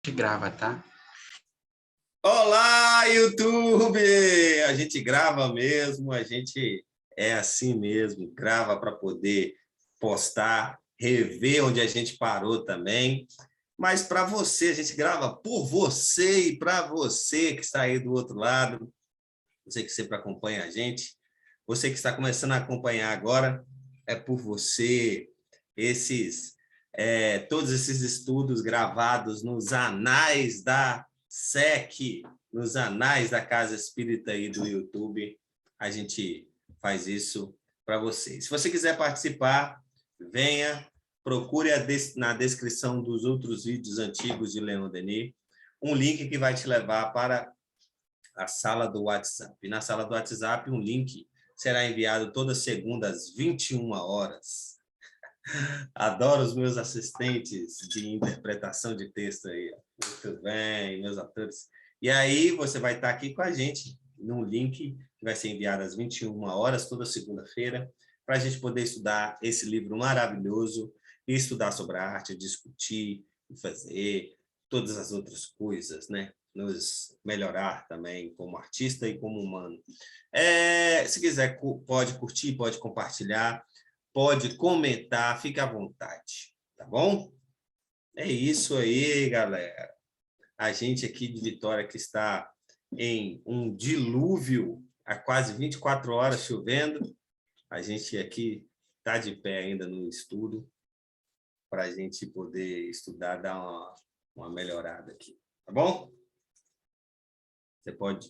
Grava, tá? Olá, YouTube! A gente grava mesmo, a gente é assim mesmo, grava para poder postar, rever onde a gente parou também. Mas para você, a gente grava por você e para você que está aí do outro lado, você que sempre acompanha a gente, você que está começando a acompanhar agora, é por você. Todos esses estudos gravados nos anais da SEC, nos anais da Casa Espírita aí do YouTube, a gente faz isso para você. Se você quiser participar, venha, procure na descrição dos outros vídeos antigos de Leon Denis, um link que vai te levar para a sala do WhatsApp. E na sala do WhatsApp, um link será enviado toda segunda às 21 horas. Adoro os meus assistentes de interpretação de texto aí. Muito bem, meus atores. E aí você vai estar aqui com a gente num link que vai ser enviado às 21 horas, toda segunda-feira, para a gente poder estudar esse livro maravilhoso e estudar sobre a arte, discutir e fazer todas as outras coisas, né? Nos melhorar também como artista e como humano. Se quiser, pode curtir, pode compartilhar, pode comentar, fica à vontade, tá bom? É isso aí, galera. A gente aqui de Vitória que está em um dilúvio há quase 24 horas chovendo, a gente aqui está de pé ainda no estudo para a gente poder estudar, dar uma melhorada aqui, tá bom? Você pode...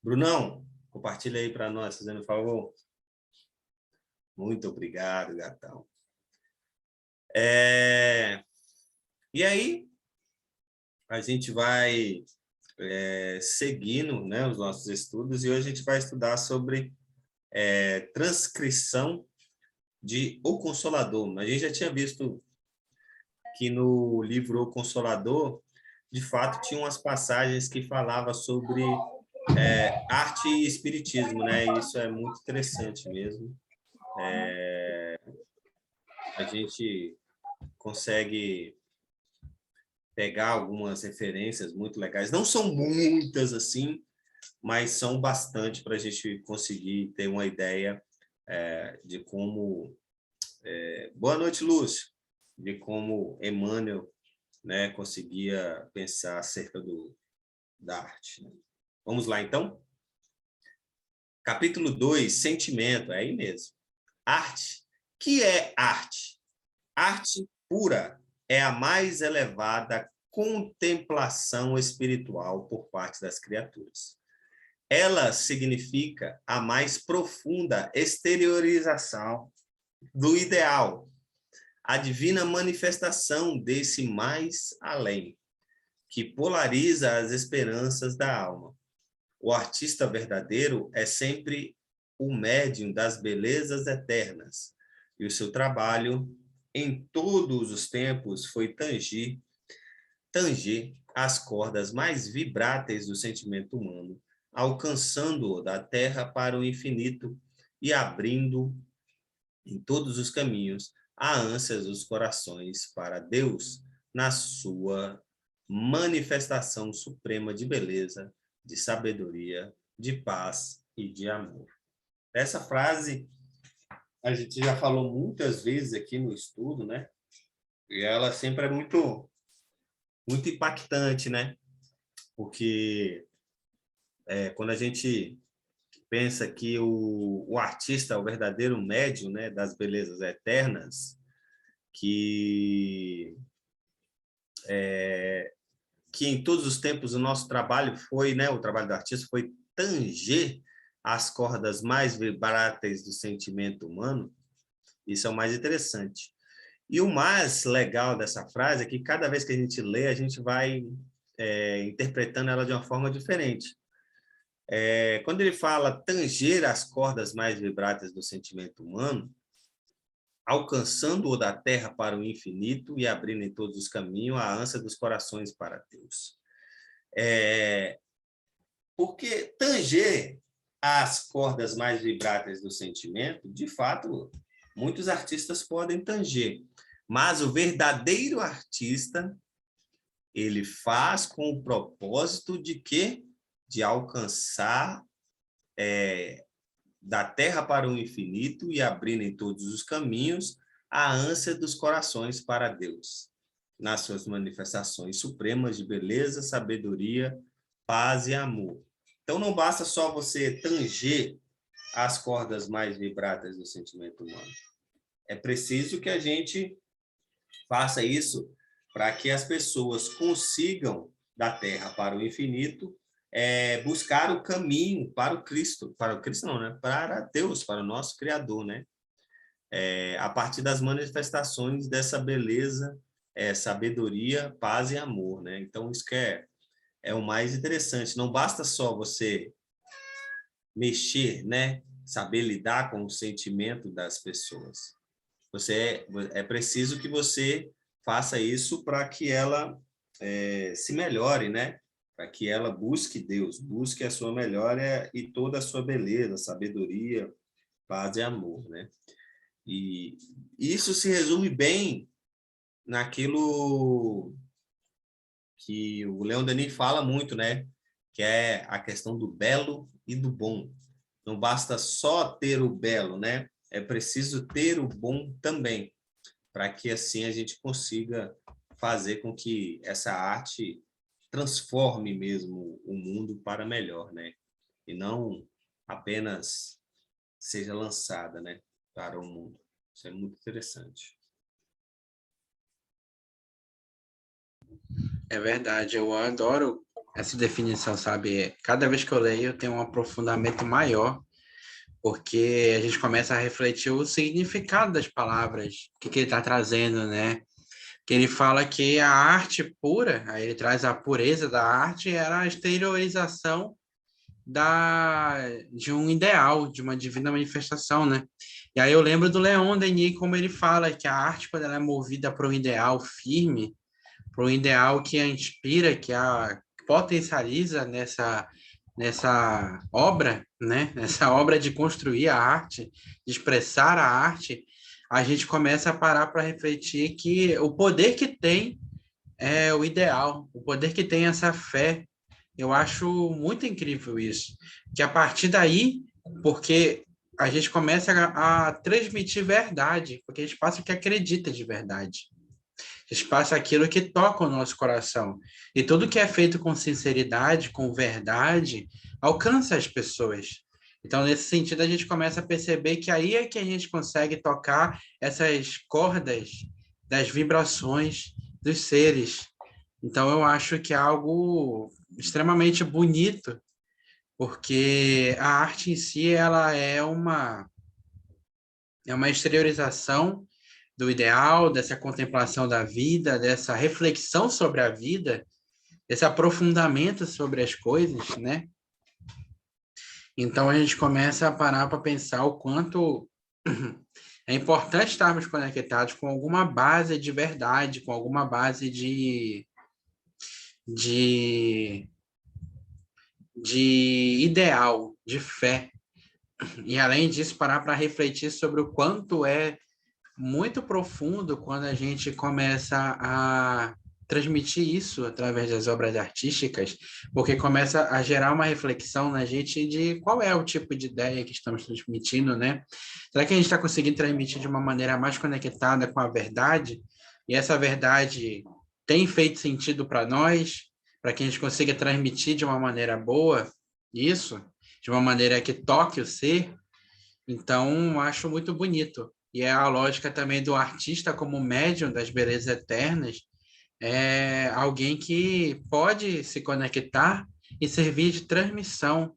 Brunão, compartilha aí para nós, fazendo um favor. Muito obrigado, gatão. E aí, a gente vai seguindo, né, os nossos estudos, e hoje a gente vai estudar sobre transcrição de O Consolador. A gente já tinha visto que no livro O Consolador, de fato, tinha umas passagens que falavam sobre arte e espiritismo, né? E isso é muito interessante mesmo. A gente consegue pegar algumas referências muito legais. Não são muitas assim, mas são bastante para a gente conseguir ter uma ideia de como... Boa noite, Lúcio. De como Emmanuel, né, conseguia pensar acerca da arte. Vamos lá, então? Capítulo 2, sentimento, é aí mesmo. Arte. Que é arte? Arte pura é a mais elevada contemplação espiritual por parte das criaturas. Ela significa a mais profunda exteriorização do ideal, a divina manifestação desse mais além, que polariza as esperanças da alma. O artista verdadeiro é sempre o médium das belezas eternas, e o seu trabalho, em todos os tempos, foi tanger as cordas mais vibráteis do sentimento humano, alcançando-o da terra para o infinito e abrindo em todos os caminhos a ânsias dos corações para Deus, na sua manifestação suprema de beleza, de sabedoria, de paz e de amor. Essa frase a gente já falou muitas vezes aqui no estudo, né? E ela sempre é muito impactante, né? Porque quando a gente pensa que o artista é o verdadeiro médium, né, das belezas eternas, que em todos os tempos o nosso trabalho foi, né, o trabalho do artista foi tanger as cordas mais vibráteis do sentimento humano. Isso é o mais interessante. E o mais legal dessa frase é que cada vez que a gente lê, a gente vai interpretando ela de uma forma diferente. Quando ele fala tanger as cordas mais vibráteis do sentimento humano, alcançando-o da terra para o infinito e abrindo em todos os caminhos a ânsia dos corações para Deus. Porque tanger as cordas mais vibráteis do sentimento, de fato, muitos artistas podem tanger, mas o verdadeiro artista, ele faz com o propósito de quê? De alcançar da terra para o infinito e abrindo em todos os caminhos a ânsia dos corações para Deus, nas suas manifestações supremas de beleza, sabedoria, paz e amor. Então, não basta só você tanger as cordas mais vibradas do sentimento humano. É preciso que a gente faça isso para que as pessoas consigam, da terra para o infinito, buscar o caminho para o Cristo não, né? Para Deus, para o nosso Criador, né? A partir das manifestações dessa beleza, sabedoria, paz e amor, né? Então, isso que é o mais interessante. Não basta só você mexer, né? Saber lidar com o sentimento das pessoas. É preciso que você faça isso para que ela se melhore, né? Para que ela busque Deus, busque a sua melhora e toda a sua beleza, sabedoria, paz e amor, né? E isso se resume bem naquilo que o Leon Denis fala muito, né? Que é a questão do belo e do bom. Não basta só ter o belo, né? É preciso ter o bom também, para que assim a gente consiga fazer com que essa arte transforme mesmo o mundo para melhor, né? E não apenas seja lançada, né, para o mundo. Isso é muito interessante. É verdade, eu adoro essa definição, sabe? Cada vez que eu leio, eu tenho um aprofundamento maior, porque a gente começa a refletir o significado das palavras, o que que ele está trazendo, né? Que ele fala que a arte pura, aí ele traz a pureza da arte, era a exteriorização de um ideal, de uma divina manifestação, né? E aí eu lembro do Leon Denis, como ele fala que a arte, quando ela é movida para um ideal firme, para um ideal que a inspira, que a potencializa nessa obra, né? Nessa obra de construir a arte, de expressar a arte, a gente começa a parar para refletir que o poder que tem é o ideal, o poder que tem essa fé. Eu acho muito incrível isso. Que a partir daí, porque a gente começa a transmitir verdade, porque a gente passa o que acredita de verdade. A gente passa aquilo que toca o nosso coração. E tudo que é feito com sinceridade, com verdade, alcança as pessoas. Então, nesse sentido, a gente começa a perceber que aí é que a gente consegue tocar essas cordas das vibrações dos seres. Então, eu acho que é algo extremamente bonito, porque a arte em si ela é uma exteriorização do ideal, dessa contemplação da vida, dessa reflexão sobre a vida, desse aprofundamento sobre as coisas, né? Então a gente começa a parar para pensar o quanto é importante estarmos conectados com alguma base de verdade, com alguma base de, de ideal, de fé. E além disso, parar para refletir sobre o quanto é muito profundo quando a gente começa a transmitir isso através das obras artísticas, porque começa a gerar uma reflexão na gente de qual é o tipo de ideia que estamos transmitindo, né? Será que a gente está conseguindo transmitir de uma maneira mais conectada com a verdade? E essa verdade tem feito sentido para nós, para que a gente consiga transmitir de uma maneira boa isso, de uma maneira que toque o ser? Então, acho muito bonito. E é a lógica também do artista como médium das belezas eternas, é alguém que pode se conectar e servir de transmissão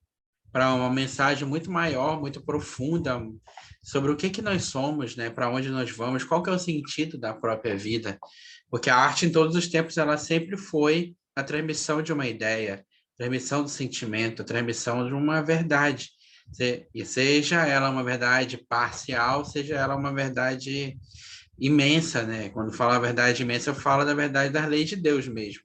para uma mensagem muito maior, muito profunda sobre o que que nós somos, né? Para onde nós vamos, qual que é o sentido da própria vida. Porque a arte em todos os tempos ela sempre foi a transmissão de uma ideia, transmissão do sentimento, transmissão de uma verdade. E seja ela uma verdade parcial, seja ela uma verdade imensa, né? Quando falo a verdade imensa, eu falo da verdade das leis de Deus mesmo,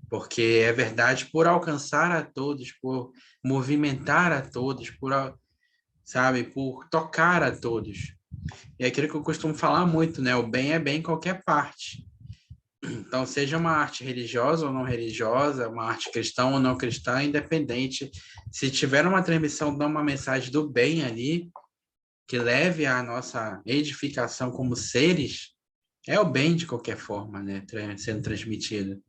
porque é verdade por alcançar a todos, por movimentar a todos, sabe, por tocar a todos. E é aquilo que eu costumo falar muito, né? O bem é bem em qualquer parte. Então, seja uma arte religiosa ou não religiosa, uma arte cristã ou não cristã, independente, se tiver uma transmissão, dá uma mensagem do bem ali, que leve à nossa edificação como seres, é o bem de qualquer forma, né, sendo transmitido.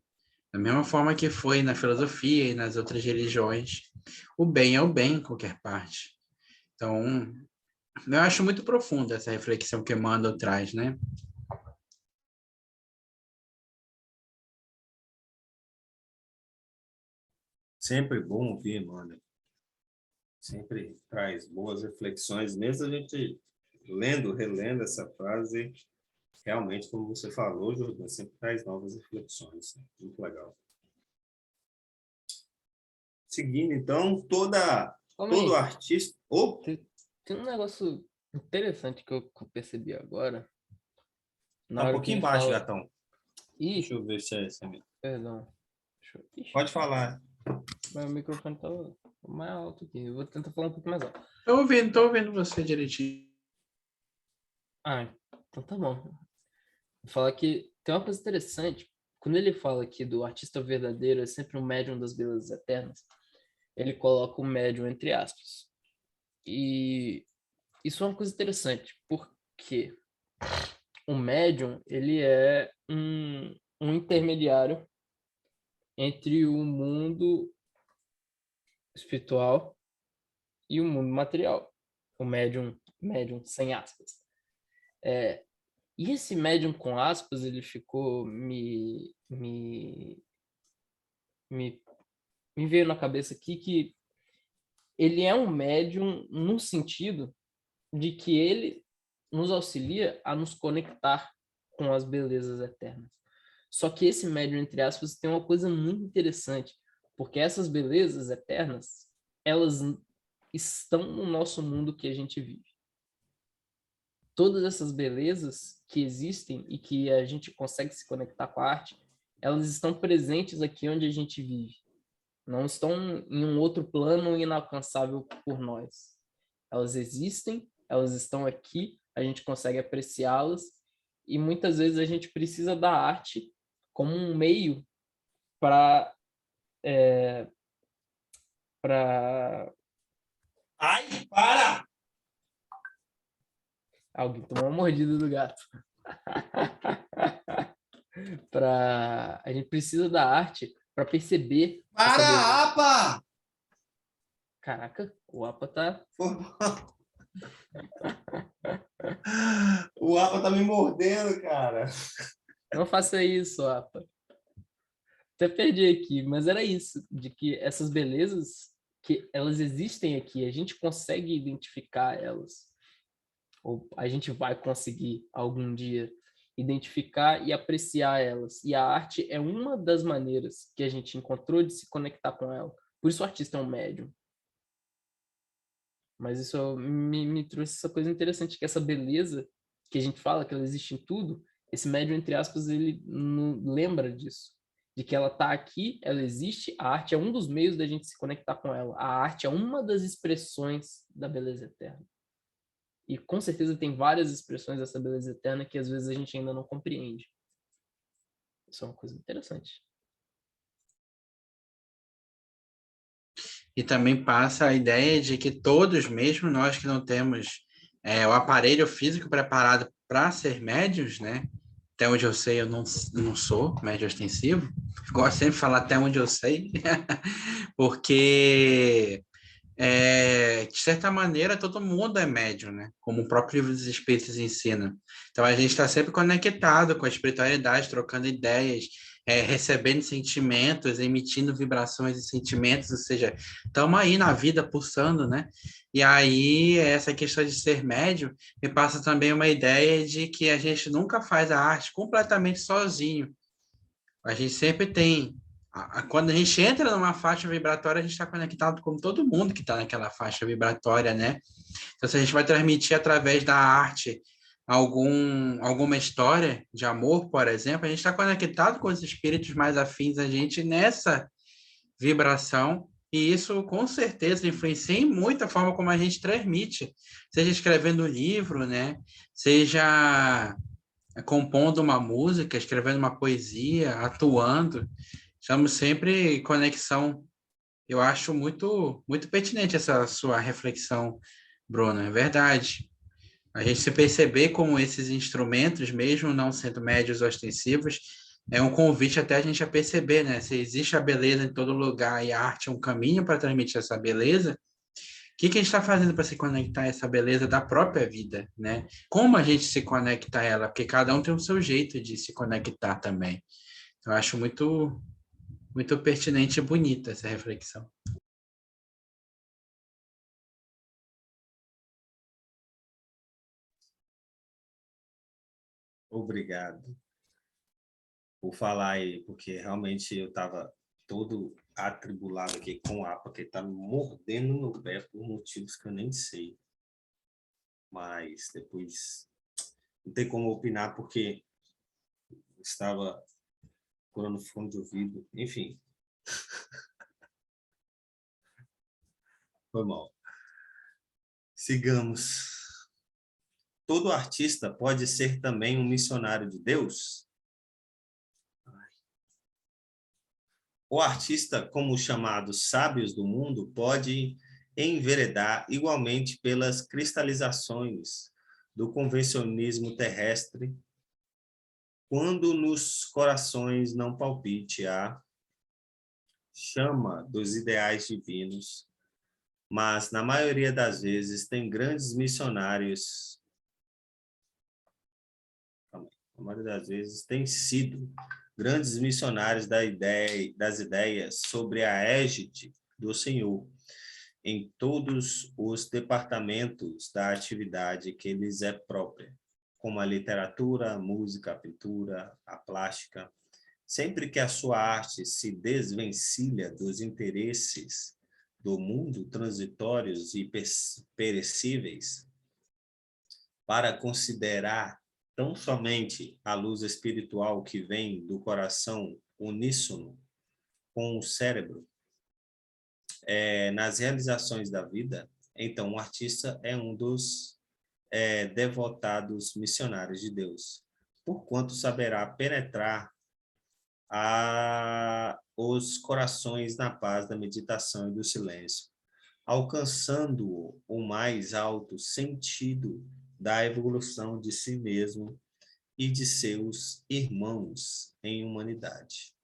Da mesma forma que foi na filosofia e nas outras religiões, o bem é o bem em qualquer parte. Então, eu acho muito profunda essa reflexão que Emmanuel traz, né? Sempre bom ouvir, mano. Sempre traz boas reflexões, mesmo a gente lendo, relendo essa frase, realmente, como você falou, Jordan, sempre traz novas reflexões. Né? Muito legal. Seguindo, então, Calma todo aí. artista... Oh, Tem um negócio interessante que eu percebi agora. Na tá um hora que pouquinho ele baixo, fala. gatão. Ih, Deixa eu ver se é esse mesmo. perdão. Ixi, Pode falar. meu microfone tá mais alto aqui. Eu vou tentar falar um pouco mais alto. Tô ouvindo você direitinho. Ah, então tá bom. Vou falar que tem uma coisa interessante. Quando ele fala aqui do artista verdadeiro é sempre um médium das belezas eternas, ele coloca o médium entre aspas. E isso é uma coisa interessante, porque o médium, ele é um intermediário entre o mundo espiritual e o mundo material. O médium sem aspas. E esse médium com aspas, ele ficou me, me veio na cabeça aqui que ele é um médium no sentido de que ele nos auxilia a nos conectar com as belezas eternas. Só que esse médium, entre aspas, tem uma coisa muito interessante, porque essas belezas eternas, elas estão no nosso mundo que a gente vive. Todas essas belezas que existem e que a gente consegue se conectar com a arte, elas estão presentes aqui onde a gente vive. Não estão em um outro plano inalcançável por nós. Elas existem, elas estão aqui, a gente consegue apreciá-las e muitas vezes a gente precisa da arte como um meio para para Ai, para! alguém tomou uma mordida do gato. Para a gente precisa da arte para perceber essa beleza. Para, apa! Caraca, o APA tá. O apa tá me mordendo, cara. Não faça isso, APA. Até perdi aqui, mas era isso, de que essas belezas que elas existem aqui, a gente consegue identificar elas, ou a gente vai conseguir algum dia identificar e apreciar elas. E a arte é uma das maneiras que a gente encontrou de se conectar com ela. Por isso o artista é um médium. Mas isso me trouxe essa coisa interessante, que essa beleza que a gente fala, que ela existe em tudo, esse médium, entre aspas, ele não lembra disso. De que ela está aqui, ela existe, a arte é um dos meios da gente se conectar com ela. A arte é uma das expressões da beleza eterna. E com certeza tem várias expressões dessa beleza eterna que às vezes a gente ainda não compreende. Isso é uma coisa interessante. E também passa a ideia de que todos, mesmo nós que não temos o aparelho físico preparado para ser médios, né? Até onde eu sei, eu não sou médio ostensivo. Gosto sempre de falar até onde eu sei, porque, de certa maneira, todo mundo é médium, né? Como o próprio livro dos Espíritos ensina. Então, a gente está sempre conectado com a espiritualidade, trocando ideias, recebendo sentimentos, emitindo vibrações e sentimentos, ou seja, estamos aí na vida pulsando, né? E aí, essa questão de ser médium me passa também uma ideia de que a gente nunca faz a arte completamente sozinho. A gente sempre tem. Quando a gente entra numa faixa vibratória, a gente está conectado com todo mundo que está naquela faixa vibratória, né? Então, se a gente vai transmitir através da arte alguma história de amor, por exemplo, a gente está conectado com os espíritos mais afins a gente nessa vibração, e isso com certeza influencia em muito a forma como a gente transmite, seja escrevendo livro, né? Seja compondo uma música, escrevendo uma poesia, atuando. Estamos sempre em conexão. Eu acho muito pertinente essa sua reflexão, Bruna. É verdade. A gente se perceber como esses instrumentos, mesmo não sendo médios ostensivos, é um convite até a gente a perceber, né? Se existe a beleza em todo lugar e a arte é um caminho para transmitir essa beleza, o que que a gente está fazendo para se conectar a essa beleza da própria vida, né? Como a gente se conecta a ela? Porque cada um tem o seu jeito de se conectar também. Eu acho muito pertinente e bonita essa reflexão. Obrigado por falar aí, porque realmente eu estava todo atribulado aqui com a APA, que está me mordendo no pé por motivos que eu nem sei. Mas depois não tem como opinar, porque estava colando fone de ouvido. Enfim, foi mal. Sigamos. Todo artista pode ser também um missionário de Deus? O artista, como os chamados sábios do mundo, pode enveredar igualmente pelas cristalizações do convencionismo terrestre, quando nos corações não palpite a chama dos ideais divinos, mas, na maioria das vezes, tem grandes missionários, na maioria das vezes, tem sido grandes missionários das ideias sobre a égide do Senhor, em todos os departamentos da atividade que lhes é própria, como a literatura, a música, a pintura, a plástica. Sempre que a sua arte se desvencilha dos interesses do mundo transitórios e perecíveis, para considerar tão somente a luz espiritual que vem do coração uníssono com o cérebro, nas realizações da vida, então o artista é um dos devotados missionários de Deus, porquanto saberá penetrar os corações na paz da meditação e do silêncio, alcançando o mais alto sentido da evolução de si mesmo e de seus irmãos em humanidade.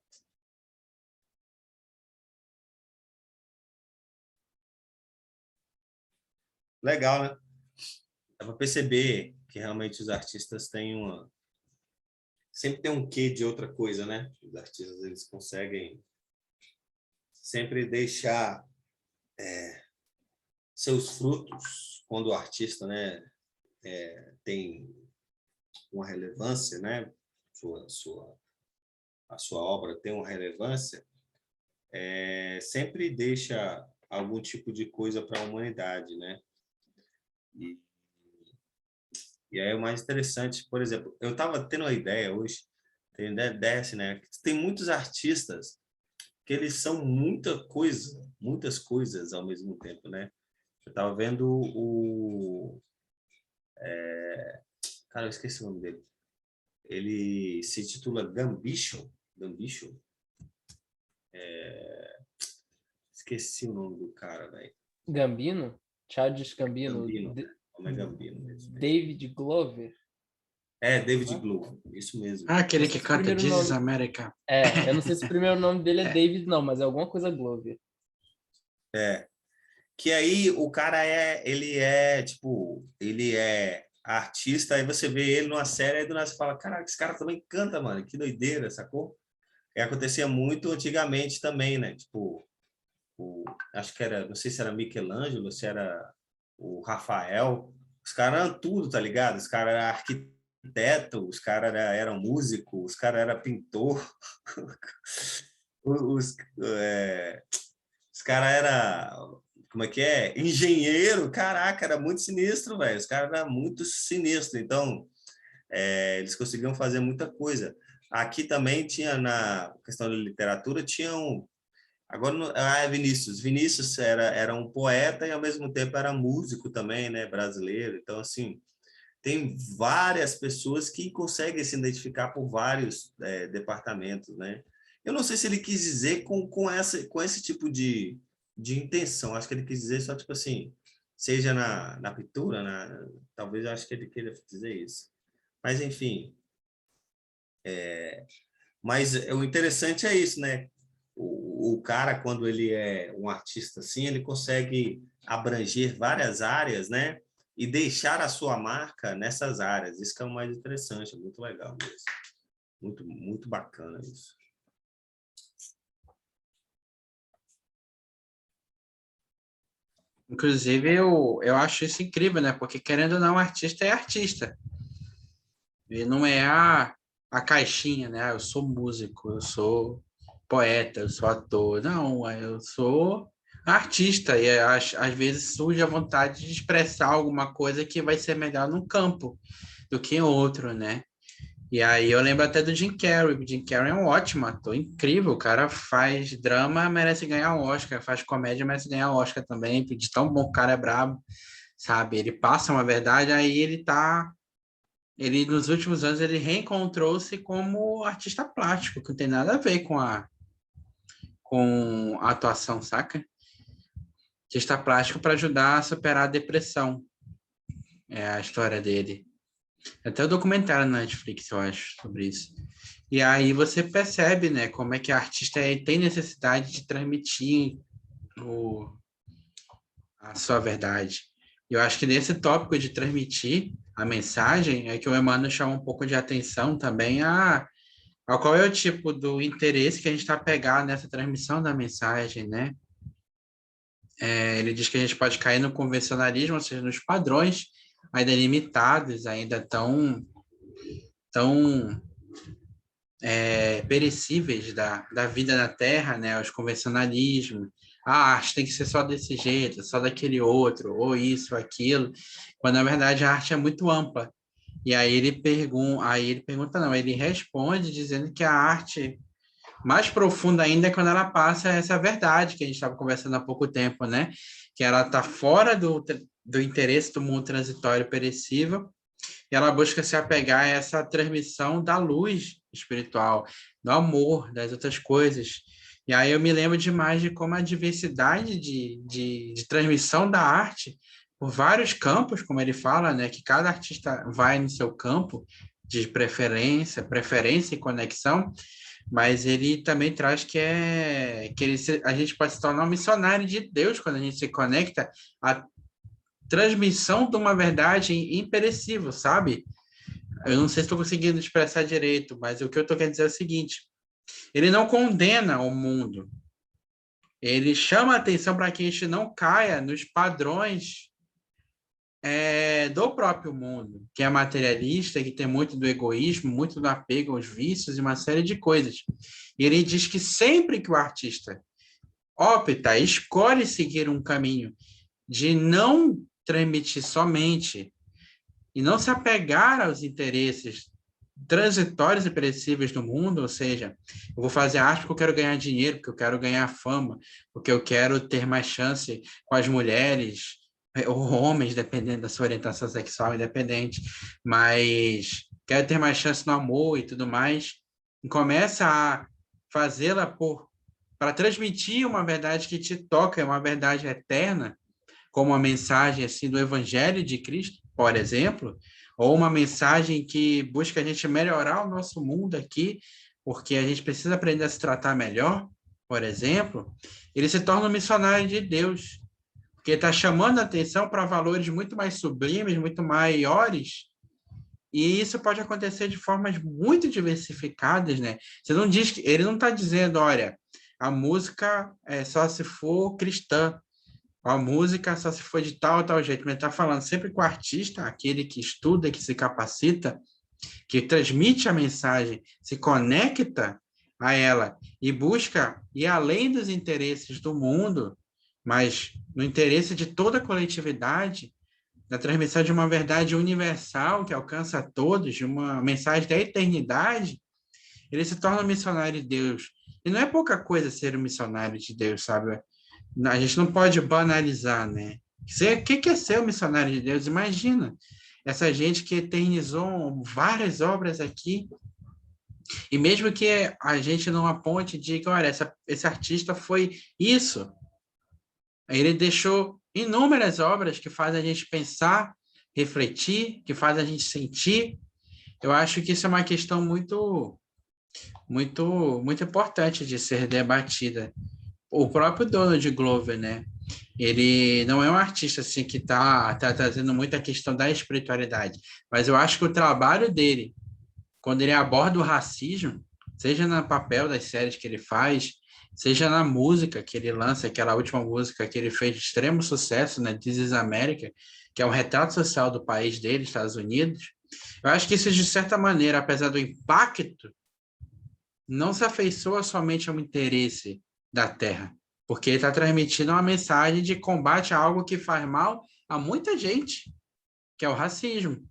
Legal, né? Dá para perceber que realmente os artistas têm sempre tem um quê de outra coisa, né? Os artistas, eles conseguem sempre deixar seus frutos, quando o artista, né, tem uma relevância, né? A sua obra tem uma relevância, sempre deixa algum tipo de coisa para a humanidade, né? E aí é o mais interessante, por exemplo, eu estava tendo uma ideia hoje, tem ideia assim, né? Tem muitos artistas que eles são muitas coisas ao mesmo tempo, né? Eu estava vendo cara, eu esqueci o nome dele. Ele se titula Gambito. Esqueci o nome do cara, velho. Gambino? Childish Gambino. Gambino, né? Como é Gambino mesmo. David Glover. David Glover, isso mesmo. Ah, aquele Não sei que se o canta primeiro This is nome- America. eu não sei se o primeiro nome dele é David, não, mas é alguma coisa Glover. Que aí o cara ele é artista, aí você vê ele numa série, aí do nada você fala, caraca, esse cara também canta, mano, que doideira, sacou? E acontecia muito antigamente também, né? Tipo, acho que era, não sei se era Michelangelo, se era o Rafael, os caras eram tudo, tá ligado? Os caras eram arquiteto, os caras eram músico, os caras eram pintor, os, os caras eram, como é que é? Engenheiro, caraca, era muito sinistro, velho. Os caras eram muito sinistros. Então, eles conseguiam fazer muita coisa. Aqui também tinha, na questão da literatura, tinha um... Agora, Vinícius. Vinícius era um poeta e, ao mesmo tempo, era músico também, né? Brasileiro. Então, assim, tem várias pessoas que conseguem se identificar por vários departamentos, né? Eu não sei se ele quis dizer com esse tipo de intenção. Acho que ele quis dizer só, tipo assim, seja na pintura, talvez eu acho que ele queira dizer isso. Mas, enfim. Mas o interessante é isso, né? O cara, quando ele é um artista assim, ele consegue abranger várias áreas, né? E deixar a sua marca nessas áreas. Isso que é o mais interessante, é muito legal mesmo. Muito, muito bacana isso. Inclusive, eu acho isso incrível, né? Porque, querendo ou não, artista é artista. E não é a caixinha, né? Eu sou músico, eu sou poeta, eu sou ator. Não, eu sou artista. E às vezes surge a vontade de expressar alguma coisa que vai ser melhor num campo do que em outro, né? E aí eu lembro até do Jim Carrey. O Jim Carrey é um ótimo ator, incrível. O cara faz drama, merece ganhar um Oscar. Faz comédia, merece ganhar um Oscar também. De tão bom que o cara é brabo, sabe? Ele passa uma verdade, aí ele, nos últimos anos, ele reencontrou-se como artista plástico, que não tem nada a ver com a atuação, saca? Artista plástico para ajudar a superar a depressão. É a história dele. Até o documentário na Netflix, eu acho, sobre isso. E aí você percebe, né, como é que a artista tem necessidade de transmitir a sua verdade. Eu acho que nesse tópico de transmitir a mensagem é que o Emmanuel chama um pouco de atenção também a qual é o tipo do interesse que a gente está pegando nessa transmissão da mensagem, né? Ele diz que a gente pode cair no convencionalismo, ou seja, nos padrões ainda limitados, ainda tão perecíveis da vida na Terra, né? Os convencionalismos. A arte tem que ser só desse jeito, só daquele outro, ou isso, ou aquilo, quando na verdade a arte é muito ampla. E aí ele pergunta, não, ele responde dizendo que a arte mais profunda ainda é quando ela passa essa verdade que a gente estava conversando há pouco tempo, né? Que ela está fora do interesse do mundo transitório perecível, e ela busca se apegar a essa transmissão da luz espiritual, do amor, das outras coisas. E aí eu me lembro demais de como a diversidade de transmissão da arte por vários campos, como ele fala, né, que cada artista vai no seu campo de preferência e conexão, mas ele também traz que a gente pode se tornar um missionário de Deus quando a gente se conecta à transmissão de uma verdade imperecível, sabe? Eu não sei se estou conseguindo expressar direito, mas o que eu estou querendo dizer é o seguinte: ele não condena o mundo, ele chama a atenção para que a gente não caia nos padrões do próprio mundo, que é materialista, que tem muito do egoísmo, muito do apego aos vícios e uma série de coisas. E ele diz que sempre que o artista escolhe seguir um caminho de não transmitir somente e não se apegar aos interesses transitórios e perecíveis do mundo, ou seja, eu vou fazer arte porque eu quero ganhar dinheiro, porque eu quero ganhar fama, porque eu quero ter mais chance com as mulheres ou homens, dependendo da sua orientação sexual, independente, mas quero ter mais chance no amor e tudo mais, e começa a fazê-la para transmitir uma verdade que te toca, uma verdade eterna, como a mensagem assim do Evangelho de Cristo, por exemplo, ou uma mensagem que busca a gente melhorar o nosso mundo aqui, porque a gente precisa aprender a se tratar melhor, por exemplo, ele se torna um missionário de Deus, porque está chamando a atenção para valores muito mais sublimes, muito maiores, e isso pode acontecer de formas muito diversificadas, né? Ele não está dizendo, olha, a música é só se for cristã, a música só se for de tal ou tal jeito, mas está falando sempre com o artista, aquele que estuda, que se capacita, que transmite a mensagem, se conecta a ela e busca ir além dos interesses do mundo, mas no interesse de toda a coletividade, da transmissão de uma verdade universal que alcança a todos, de uma mensagem da eternidade, ele se torna um missionário de Deus. E não é pouca coisa ser um missionário de Deus, sabe? A gente não pode banalizar, né? O que é ser um missionário de Deus? Imagina, essa gente que eternizou várias obras aqui, e mesmo que a gente não aponte e diga, olha, esse artista foi isso, ele deixou inúmeras obras que fazem a gente pensar, refletir, que fazem a gente sentir. Eu acho que isso é uma questão muito importante de ser debatida. O próprio Donald Glover, né? Ele não é um artista assim que tá trazendo muita questão da espiritualidade, mas eu acho que o trabalho dele, quando ele aborda o racismo, seja no papel das séries que ele faz, seja na música que ele lança, aquela última música que ele fez de extremo sucesso, né, This is America, que é um retrato social do país dele, Estados Unidos. Eu acho que isso, de certa maneira, apesar do impacto, não se afeiçoa somente ao interesse da Terra, porque ele está transmitindo uma mensagem de combate a algo que faz mal a muita gente, que é o racismo.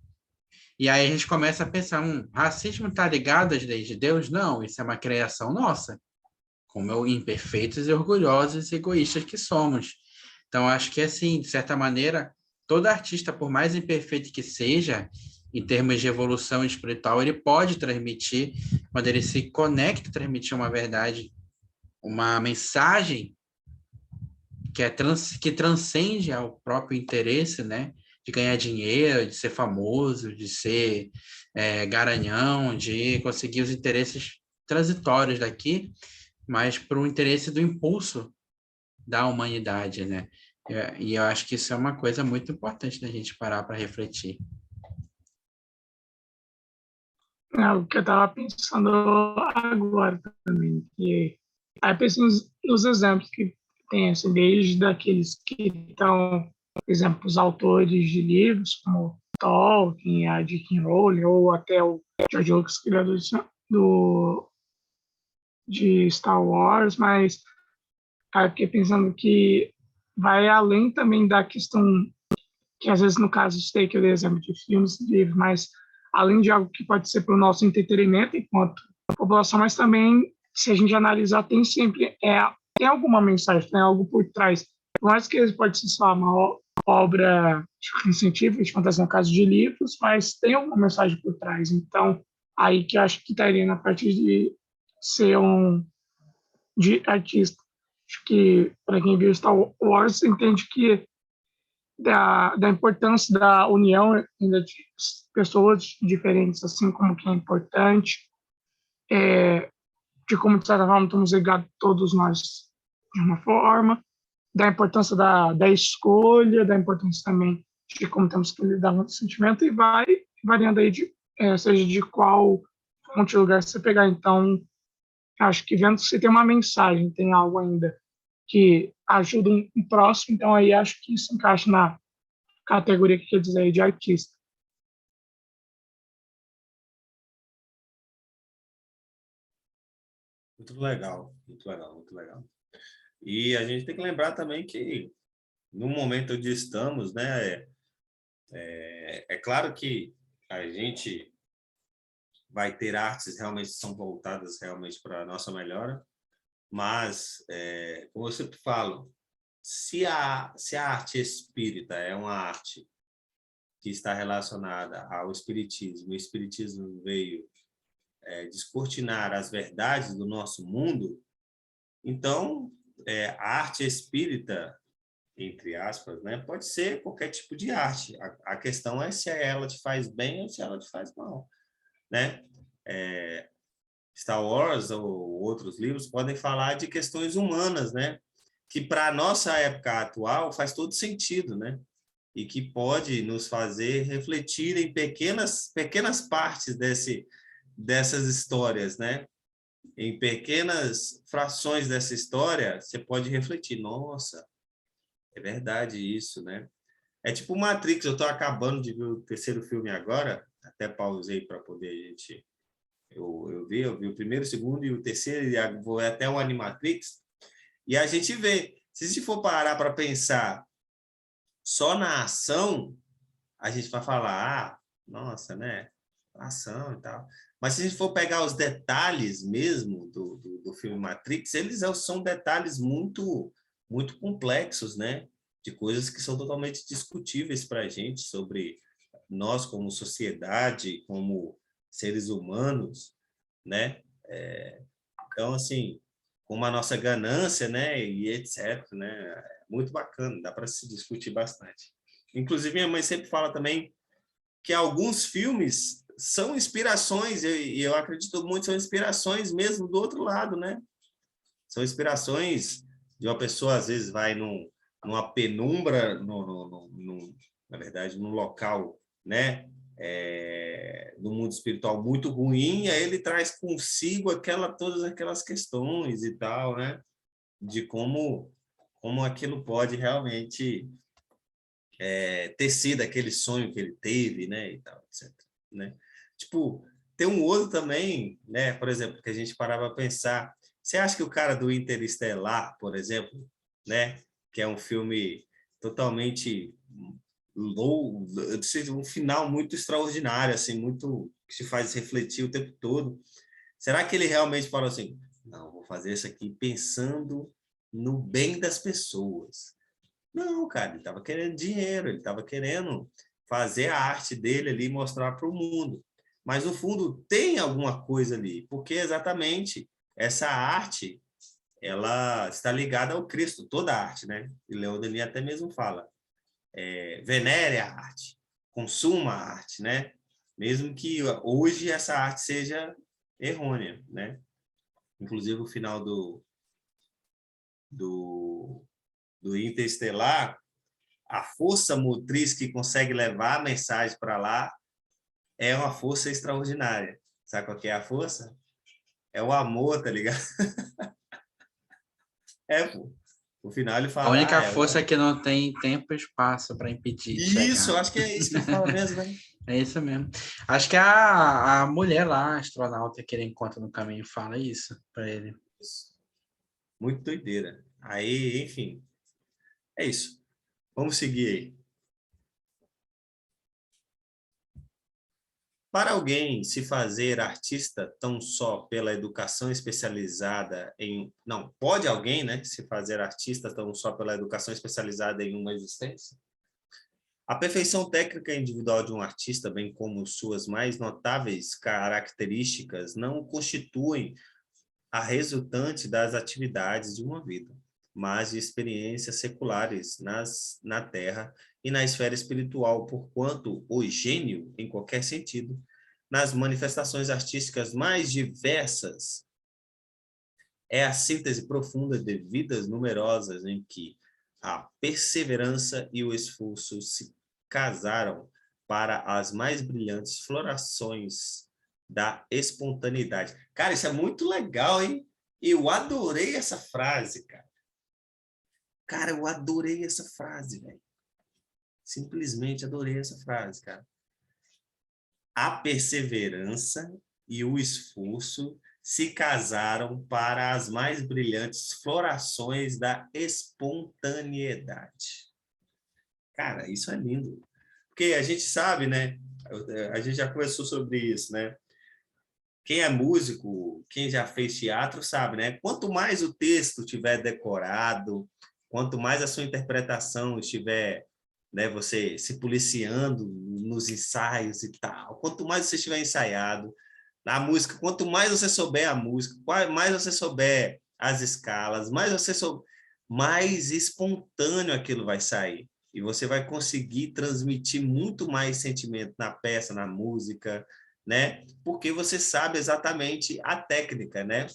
E aí a gente começa a pensar, racismo está ligado às leis de Deus? Não, isso é uma criação nossa, como imperfeitos e orgulhosos e egoístas que somos. Então, acho que, assim, de certa maneira, todo artista, por mais imperfeito que seja, em termos de evolução espiritual, ele pode transmitir, quando ele se conecta, transmitir uma verdade, uma mensagem que transcende ao próprio interesse, né? De ganhar dinheiro, de ser famoso, de ser garanhão, de conseguir os interesses transitórios daqui, mas para o interesse do impulso da humanidade, né? E eu acho que isso é uma coisa muito importante da gente parar para refletir. É o que eu estava pensando agora também, que aí penso nos exemplos que tem, assim, desde daqueles que estão, por exemplo, os autores de livros, como Tolkien, a J.K. Rowling, ou até o George Lucas, criador de Star Wars, mas aí fiquei pensando que vai além também da questão, que às vezes no caso de ter que eu dei exemplo de filmes, livros, mas além de algo que pode ser para o nosso entretenimento enquanto população, mas também, se a gente analisar, tem sempre tem alguma mensagem, tem algo por trás. Por mais que pode ser só uma obra científica, que acontece no caso de livros, mas tem alguma mensagem por trás. Então, aí que eu acho que estaria na parte de ser de artista. Acho que, para quem viu Star Wars, entende que da importância da união ainda de pessoas diferentes, assim como que é importante, de como, de certa forma, estamos ligados todos nós de uma forma, da importância da escolha, da importância também de como temos que lidar com o sentimento, e vai variando aí, seja de qual fonte de lugar você pegar. Então, acho que vendo se tem uma mensagem, tem algo ainda que ajuda um próximo, então aí acho que isso encaixa na categoria que quer dizer aí de artista. Muito legal, muito legal, muito legal. E a gente tem que lembrar também que no momento onde estamos, né, é claro que a gente vai ter artes realmente que são voltadas realmente para a nossa melhora, mas, como eu sempre falo, se a arte espírita é uma arte que está relacionada ao espiritismo, o espiritismo veio descortinar as verdades do nosso mundo, então a arte espírita, entre aspas, né, pode ser qualquer tipo de arte. A questão é se ela te faz bem ou se ela te faz mal, né? Star Wars ou outros livros podem falar de questões humanas, né? Que para a nossa época atual faz todo sentido, né? E que pode nos fazer refletir em pequenas partes dessas histórias, né? Em pequenas frações dessa história, você pode refletir, nossa, é verdade isso, né? É tipo Matrix, eu estou acabando de ver o terceiro filme agora, até pausei para poder a gente... Eu vi o primeiro, o segundo e o terceiro, e vou até o Animatrix, e a gente vê, se a gente for parar para pensar só na ação, a gente vai falar, nossa, né? Ação e tal. Mas se a gente for pegar os detalhes mesmo do filme Matrix, eles são detalhes muito, muito complexos, né? De coisas que são totalmente discutíveis para a gente sobre nós como sociedade, como seres humanos, né? Então, assim, como a nossa ganância, né? E etc, né? É muito bacana, dá para se discutir bastante. Inclusive, minha mãe sempre fala também que alguns filmes são inspirações, e eu acredito muito, são inspirações mesmo do outro lado, né? São inspirações de uma pessoa, às vezes, vai numa penumbra, na verdade, num local, né? Do mundo espiritual muito ruim, e aí ele traz consigo todas aquelas questões e tal, né? De como aquilo pode realmente ter sido aquele sonho que ele teve, né? E tal, etc. Né? Tipo, tem um outro também, né? Por exemplo, que a gente parava a pensar. Você acha que o cara do Interestelar, por exemplo, né? Que é um filme totalmente um final muito extraordinário, assim, muito que te faz refletir o tempo todo. Será que ele realmente falou assim, não, vou fazer isso aqui pensando no bem das pessoas? Não, cara, ele estava querendo dinheiro, ele estava querendo fazer a arte dele ali e mostrar para o mundo. Mas, no fundo, tem alguma coisa ali, porque exatamente essa arte, ela está ligada ao Cristo, toda a arte, né? E Leon Denis até mesmo fala, venere a arte, consuma a arte, né? Mesmo que hoje essa arte seja errônea, né? Inclusive, o final do Interestelar, a força motriz que consegue levar a mensagem para lá é uma força extraordinária. Sabe qual que é a força? É o amor, tá ligado? Pô. No final ele A fala... única força é que não tem tempo e espaço para impedir de Isso, chegar. acho que é isso que ele fala mesmo, né? É isso mesmo. Acho que a mulher lá, a astronauta que ele encontra no caminho, fala isso para ele. Isso. Muito doideira. Aí, enfim, é isso. Vamos seguir aí. Para alguém se fazer artista tão só pela educação especializada em... Não, pode alguém, né, se fazer artista tão só pela educação especializada em uma existência? A perfeição técnica individual de um artista, bem como suas mais notáveis características, não constituem a resultante das atividades de uma vida, mas de experiências seculares na Terra e na esfera espiritual, porquanto o gênio, em qualquer sentido, nas manifestações artísticas mais diversas, é a síntese profunda de vidas numerosas em que a perseverança e o esforço se casaram para as mais brilhantes florações da espontaneidade. Cara, isso é muito legal, hein? Eu adorei essa frase, cara. Cara, eu adorei essa frase, velho. Simplesmente adorei essa frase, cara. A perseverança e o esforço se casaram para as mais brilhantes florações da espontaneidade. Cara, isso é lindo. Porque a gente sabe, né? A gente já conversou sobre isso, né? Quem é músico, quem já fez teatro, sabe, né? Quanto mais o texto tiver decorado, quanto mais a sua interpretação estiver, né, você se policiando nos ensaios e tal, quanto mais você estiver ensaiado, na música, quanto mais você souber a música, mais você souber as escalas, mais espontâneo aquilo vai sair. E você vai conseguir transmitir muito mais sentimento na peça, na música, né? Porque você sabe exatamente a técnica, né?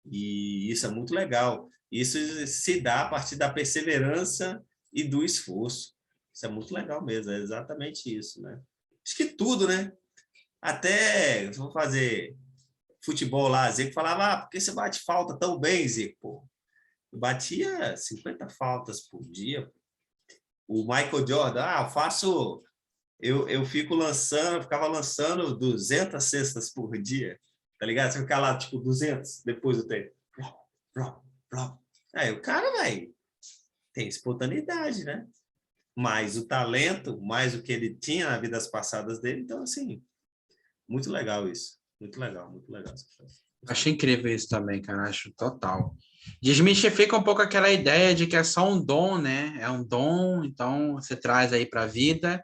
E isso é muito legal. Isso se dá a partir da perseverança e do esforço. Isso é muito legal mesmo, é exatamente isso, né? Acho que tudo, né? Até, vou fazer futebol lá, Zico falava, por que você bate falta tão bem, Zico? Pô, eu batia 50 faltas por dia. O Michael Jordan, eu ficava lançando 200 cestas por dia, tá ligado? Você ficar lá, tipo, 200, depois do tempo. Aí o cara, velho, tem espontaneidade, né? Mais o talento, mais o que ele tinha na vida passadas dele. Então, assim, muito legal isso. Muito legal, muito legal. Acho incrível isso também, cara. Acho total. Desmistifica um pouco aquela ideia de que é só um dom, né? É um dom, então você traz aí para a vida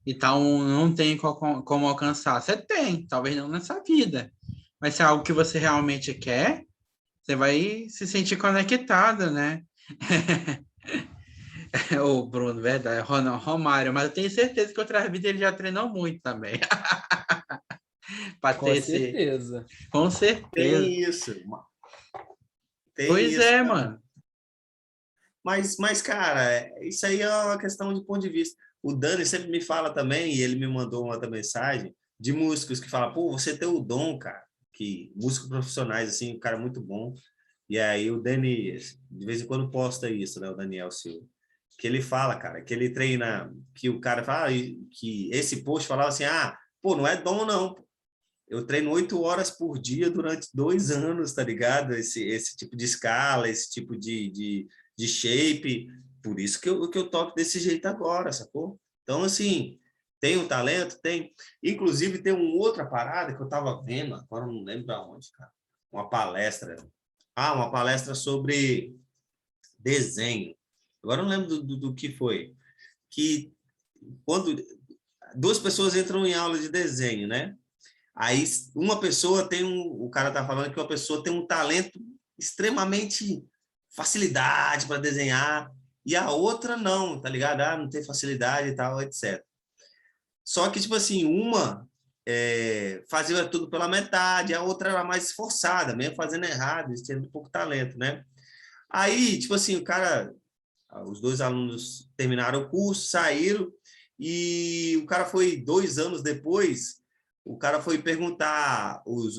Então, não tem como alcançar. Você tem, talvez não nessa vida. Mas se é algo que você realmente quer, você vai se sentir conectado, né? O Bruno, verdade, Romário, mas eu tenho certeza que outra vida ele já treinou muito também. Para Com ter esse. certeza. Com certeza. Tem isso. Tem Pois isso, é, cara. mano. Mas, cara, isso aí é uma questão de ponto de vista. O Dani sempre me fala também, e ele me mandou uma outra mensagem, de músicos que falam, pô, você tem o dom, cara, que músicos profissionais, assim, um cara muito bom. E aí o Dani, de vez em quando, posta isso, né, o Daniel Silva, que ele fala, cara, que ele treina, que o cara fala, que esse post falava assim, pô, não é dom, não. Eu treino 8 horas por dia durante 2 anos, tá ligado? Esse tipo de escala, esse tipo de shape. Por isso que eu toco desse jeito agora, sacou? Então, assim, tem um talento? Tem. Inclusive, tem uma outra parada que eu tava vendo, agora eu não lembro aonde, cara. Uma palestra. Uma palestra sobre desenho. Agora eu não lembro do que foi. Que quando duas pessoas entram em aula de desenho, né? Aí uma pessoa tem o cara tá falando que uma pessoa tem um talento extremamente facilidade para desenhar e a outra não, tá ligado? Não tem facilidade e tal, etc. Só que, tipo assim, uma fazia tudo pela metade, a outra era mais esforçada, mesmo fazendo errado, tendo pouco talento, né? Aí, tipo assim, os dois alunos terminaram o curso, saíram, e o cara foi 2 anos depois, o cara foi perguntar os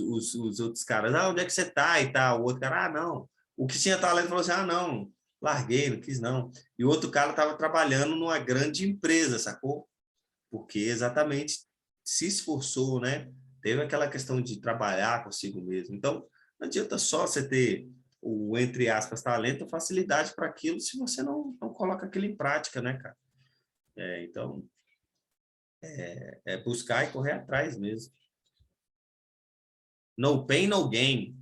outros caras, onde é que você tá e tal. O outro cara, não. O que tinha talento falou assim, não, larguei, não quis não. E o outro cara estava trabalhando numa grande empresa, sacou? Porque exatamente se esforçou, né? Teve aquela questão de trabalhar consigo mesmo. Então, não adianta só você ter o, entre aspas, talento ou facilidade para aquilo se você não coloca aquilo em prática, né, cara? Então, buscar e correr atrás mesmo. No pain, no gain.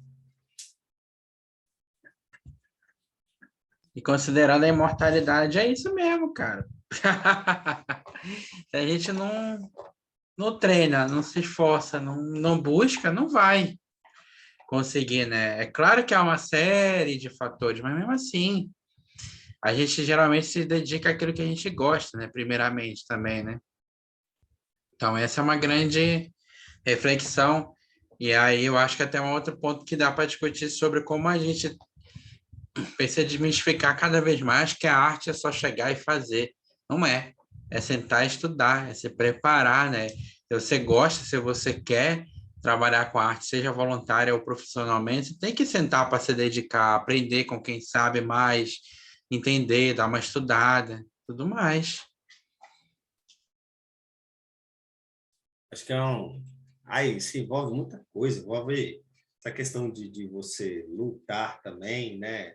E considerando a imortalidade, é isso mesmo, cara. Se a gente não treina, não se esforça, não busca, não vai conseguir, né? É claro que há uma série de fatores, mas mesmo assim, a gente geralmente se dedica àquilo que a gente gosta, né? Primeiramente também, né? Então, essa é uma grande reflexão. E aí eu acho que até um outro ponto que dá para discutir sobre como a gente precisa desmistificar cada vez mais que a arte é só chegar e fazer. Não é. É sentar e estudar, é se preparar, né? Se você gosta, se você quer trabalhar com a arte, seja voluntária ou profissionalmente, você tem que sentar para se dedicar, aprender com quem sabe mais, entender, dar uma estudada, tudo mais. Acho que aí se envolve muita coisa, envolve essa questão de você lutar também, né?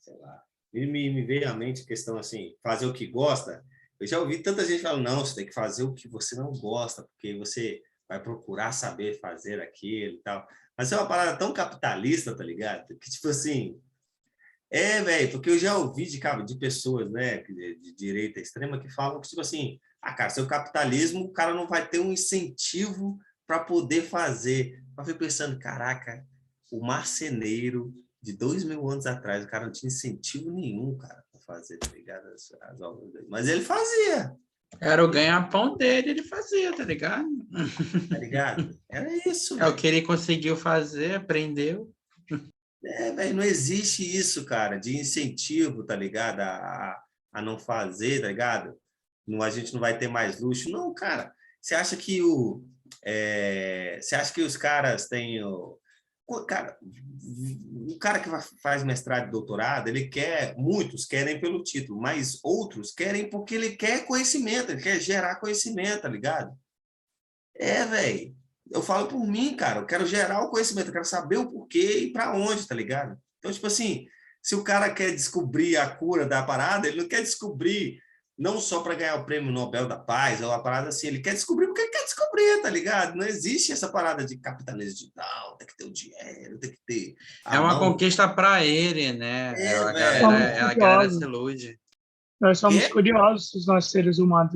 Sei lá. Me veio à mente a questão assim, fazer o que gosta. Eu já ouvi tanta gente falando, não, você tem que fazer o que você não gosta, porque você vai procurar saber fazer aquilo e tal. Mas é uma parada tão capitalista, tá ligado? Que, tipo assim, velho, porque eu já ouvi de pessoas, né, de direita extrema, que falam que, tipo assim, cara, seu capitalismo, o cara não vai ter um incentivo para poder fazer. Eu fico pensando, caraca, o marceneiro de 2.000 anos atrás, o cara não tinha incentivo nenhum, cara, para fazer, tá ligado? As obras dele. Mas ele fazia, Era o ganha-pão dele, ele fazia, tá ligado? tá ligado? Era isso, É o velho. que ele conseguiu fazer, aprendeu. Velho, não existe isso, cara, de incentivo, tá ligado? A não fazer, tá ligado? Não, a gente não vai ter mais luxo. Não, cara. Você acha que você acha que os caras têm cara, o cara que faz mestrado e doutorado, muitos querem pelo título, mas outros querem porque ele quer conhecimento, ele quer gerar conhecimento, tá ligado? Velho. Eu falo por mim, cara. Eu quero gerar o conhecimento, eu quero saber o porquê e para onde, tá ligado? Então, tipo assim, se o cara quer descobrir a cura da parada, ele não quer descobrir não só para ganhar o prêmio Nobel da Paz ou a parada assim, ele quer descobrir porque ele quer descobrir, tá ligado? Não existe essa parada de capitalismo digital, tem que ter o dinheiro, tem que ter É a uma mão. conquista para ele, né? A Velho. galera, Somos a galera se curiosos. ilude. Nós somos Quê? curiosos, nós seres humanos.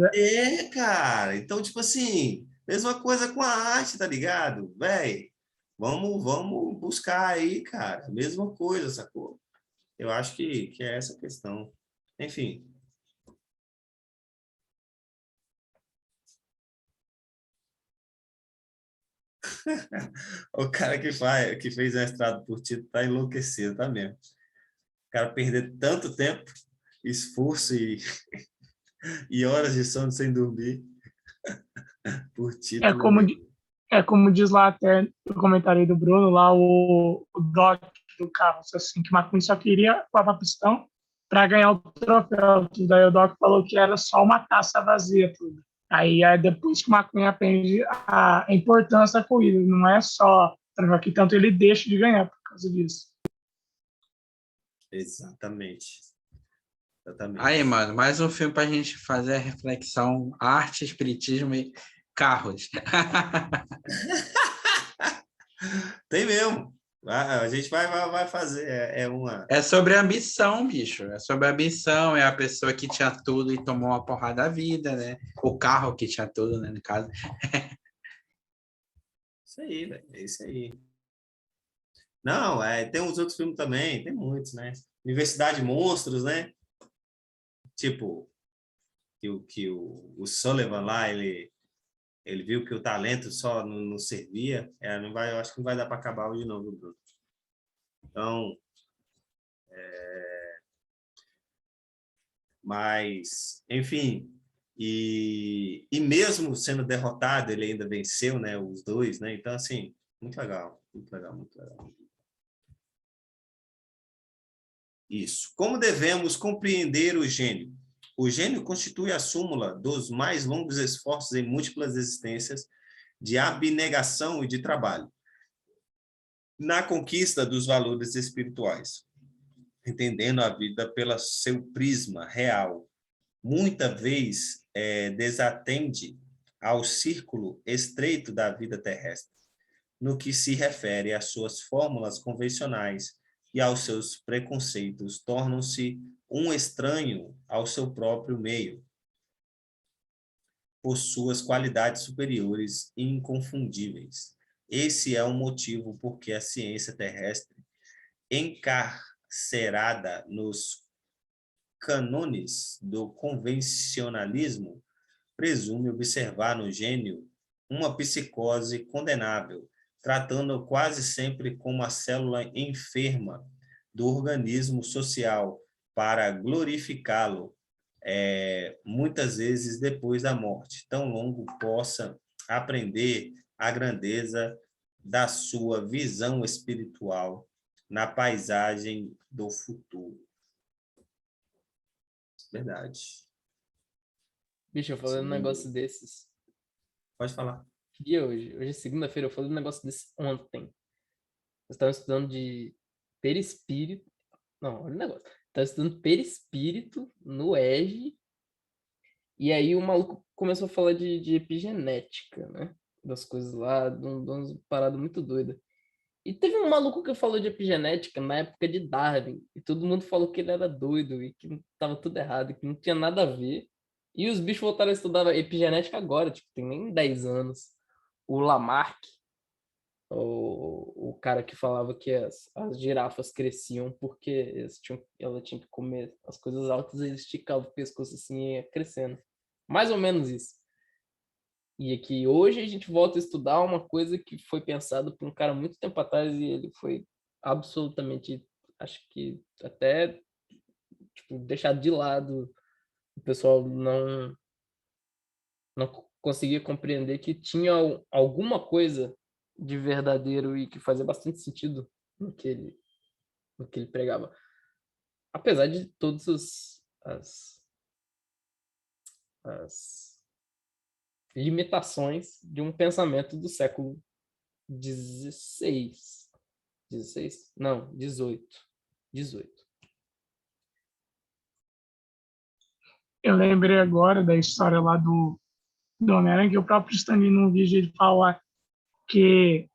Cara. Então, tipo assim, mesma coisa com a arte, tá ligado? Véi, vamos buscar aí, cara. Mesma coisa, sacou? Eu acho que é essa a questão. Enfim. O cara que fez mestrado por título tá enlouquecido, tá mesmo? O cara perder tanto tempo, esforço e horas de sono sem dormir por É título. como, é como diz lá até no comentário do Bruno, lá o Doc do carro, assim, que o McQueen só queria lavar pistão para ganhar o troféu. Tudo. Aí o Doc falou que era só uma taça vazia, tudo. Aí é depois que o McQueen aprende a importância da corrida, não é só que tanto ele deixa de ganhar por causa disso. Exatamente. Aí, mano, mais um filme pra gente fazer a reflexão: arte, espiritismo e carros. Tem mesmo. A gente vai fazer. É uma. É sobre ambição, bicho. É sobre ambição. É a pessoa que tinha tudo e tomou uma porrada da vida, né? O carro que tinha tudo, né? No caso. Isso aí, velho. É isso aí. Não, tem uns outros filmes também. Tem muitos, né? Universidade de Monstros, né? Tipo, o Sullivan lá, ele viu que o talento só não servia. Não vai, eu acho que não vai dar para acabar hoje não, viu, Bruno? Então, mas, enfim, e mesmo sendo derrotado, ele ainda venceu, né, os dois, né? Então, assim, muito legal, muito legal, muito legal. Isso. Como devemos compreender o gênio? O gênio constitui a súmula dos mais longos esforços em múltiplas existências de abnegação e de trabalho na conquista dos valores espirituais, entendendo a vida pelo seu prisma real. Muita vez desatende ao círculo estreito da vida terrestre, no que se refere às suas fórmulas convencionais e aos seus preconceitos, tornam-se um estranho ao seu próprio meio, por suas qualidades superiores e inconfundíveis. Esse é o motivo por que a ciência terrestre, encarcerada nos cânones do convencionalismo, presume observar no gênio uma psicose condenável, tratando-o quase sempre como a célula enferma do organismo social para glorificá-lo, muitas vezes depois da morte, tão longo possa aprender a grandeza da sua visão espiritual na paisagem do futuro. Verdade. Bicho, eu falei um negócio desses. Pode falar. Que dia é hoje? Hoje é segunda-feira, eu falei um negócio desse ontem. Eu estava estudando de perispírito. Não, olha o negócio. Estava estudando perispírito no EG. E aí o maluco começou a falar de epigenética, né? Das coisas lá, de umas paradas muito doidas. E teve um maluco que falou de epigenética na época de Darwin. E todo mundo falou que ele era doido e que tava tudo errado, que não tinha nada a ver. E os bichos voltaram a estudar epigenética agora, tipo, tem nem 10 anos. O Lamarck, o cara que falava que as girafas cresciam porque ela tinha que comer as coisas altas e eles esticavam o pescoço assim e ia crescendo. Mais ou menos isso. E aqui hoje a gente volta a estudar uma coisa que foi pensada por um cara muito tempo atrás e ele foi absolutamente, acho que até tipo, deixado de lado. O pessoal não conseguia compreender que tinha alguma coisa de verdadeiro e que fazia bastante sentido no que ele pregava. Apesar de todas as limitações de um pensamento do século XVI. 16? Não, 18. 18. Eu lembrei agora da história lá do Homem-Aranha, que o próprio Stan Lee num vídeo ele fala que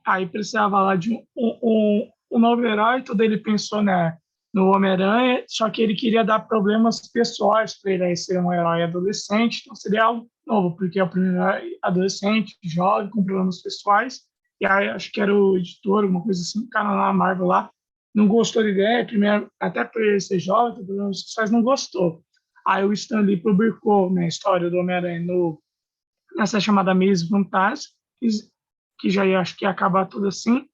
aí precisava lá de um novo herói, tudo ele pensou, né? no Homem-Aranha, só que ele queria dar problemas pessoais para ele aí ser um herói adolescente, então seria algo novo, porque é o primeiro herói adolescente, jovem, com problemas pessoais, e aí acho que era o editor, alguma coisa assim, o cara na Marvel lá, não gostou da ideia, primeiro, até por ele ser jovem, ter problemas pessoais, não gostou. Aí o Stan Lee publicou, né, a história do Homem-Aranha nessa chamada Amazing Fantastic, que já ia, acho que ia acabar tudo assim,